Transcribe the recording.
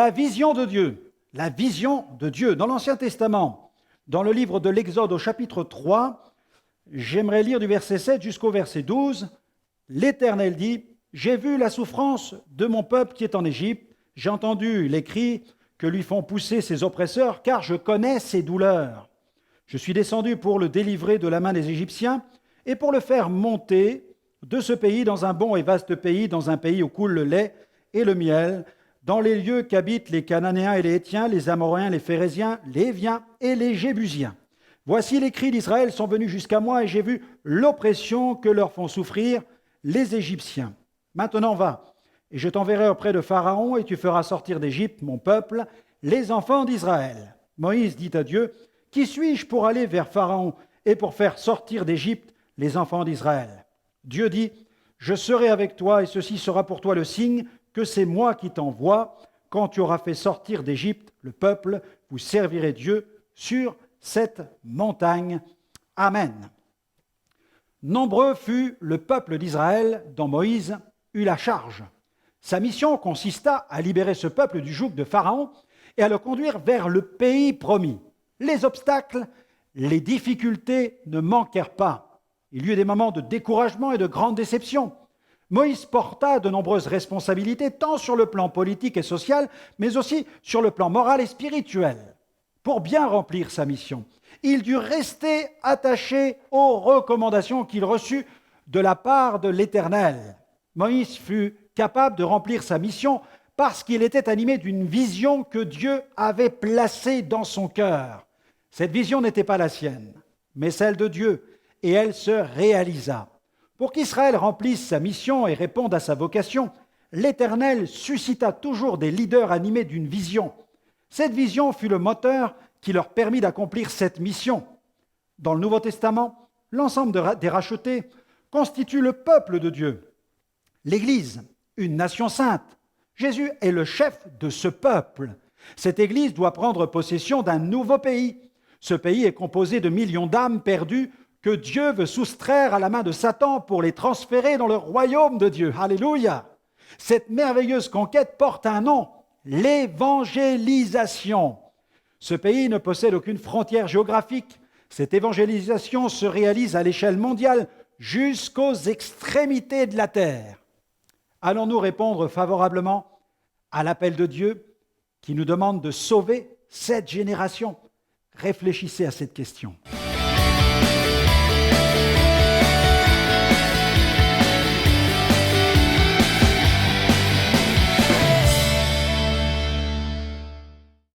La vision de Dieu. La vision de Dieu. Dans l'Ancien Testament, dans le livre de l'Exode au chapitre 3, j'aimerais lire du verset 7 jusqu'au verset 12. L'Éternel dit, « J'ai vu la souffrance de mon peuple qui est en Égypte. J'ai entendu les cris que lui font pousser ses oppresseurs, car je connais ses douleurs. Je suis descendu pour le délivrer de la main des Égyptiens et pour le faire monter de ce pays dans un bon et vaste pays, dans un pays où coule le lait et le miel, dans les lieux qu'habitent les Cananéens et les Hétiens, les Amoréens, les Phéréziens, les Héviens et les Jébusiens. Voici les cris d'Israël sont venus jusqu'à moi et j'ai vu l'oppression que leur font souffrir les Égyptiens. Maintenant va, et je t'enverrai auprès de Pharaon et tu feras sortir d'Égypte, mon peuple, les enfants d'Israël. » Moïse dit à Dieu, « Qui suis-je pour aller vers Pharaon et pour faire sortir d'Égypte les enfants d'Israël ?» Dieu dit, « Je serai avec toi et ceci sera pour toi le signe que c'est moi qui t'envoie. Quand tu auras fait sortir d'Égypte le peuple, vous servirez Dieu sur cette montagne. » Amen. Nombreux fut le peuple d'Israël dont Moïse eut la charge. Sa mission consista à libérer ce peuple du joug de Pharaon et à le conduire vers le pays promis. Les obstacles, les difficultés ne manquèrent pas. Il y eut des moments de découragement et de grande déception. Moïse porta de nombreuses responsabilités, tant sur le plan politique et social, mais aussi sur le plan moral et spirituel. Pour bien remplir sa mission, il dut rester attaché aux recommandations qu'il reçut de la part de l'Éternel. Moïse fut capable de remplir sa mission parce qu'il était animé d'une vision que Dieu avait placée dans son cœur. Cette vision n'était pas la sienne, mais celle de Dieu, et elle se réalisa. Pour qu'Israël remplisse sa mission et réponde à sa vocation, l'Éternel suscita toujours des leaders animés d'une vision. Cette vision fut le moteur qui leur permit d'accomplir cette mission. Dans le Nouveau Testament, l'ensemble des rachetés constitue le peuple de Dieu. L'Église, une nation sainte. Jésus est le chef de ce peuple. Cette Église doit prendre possession d'un nouveau pays. Ce pays est composé de millions d'âmes perdues que Dieu veut soustraire à la main de Satan pour les transférer dans le royaume de Dieu. Alléluia! Cette merveilleuse conquête porte un nom, l'évangélisation. Ce pays ne possède aucune frontière géographique. Cette évangélisation se réalise à l'échelle mondiale jusqu'aux extrémités de la terre. Allons-nous répondre favorablement à l'appel de Dieu qui nous demande de sauver cette génération? Réfléchissez à cette question.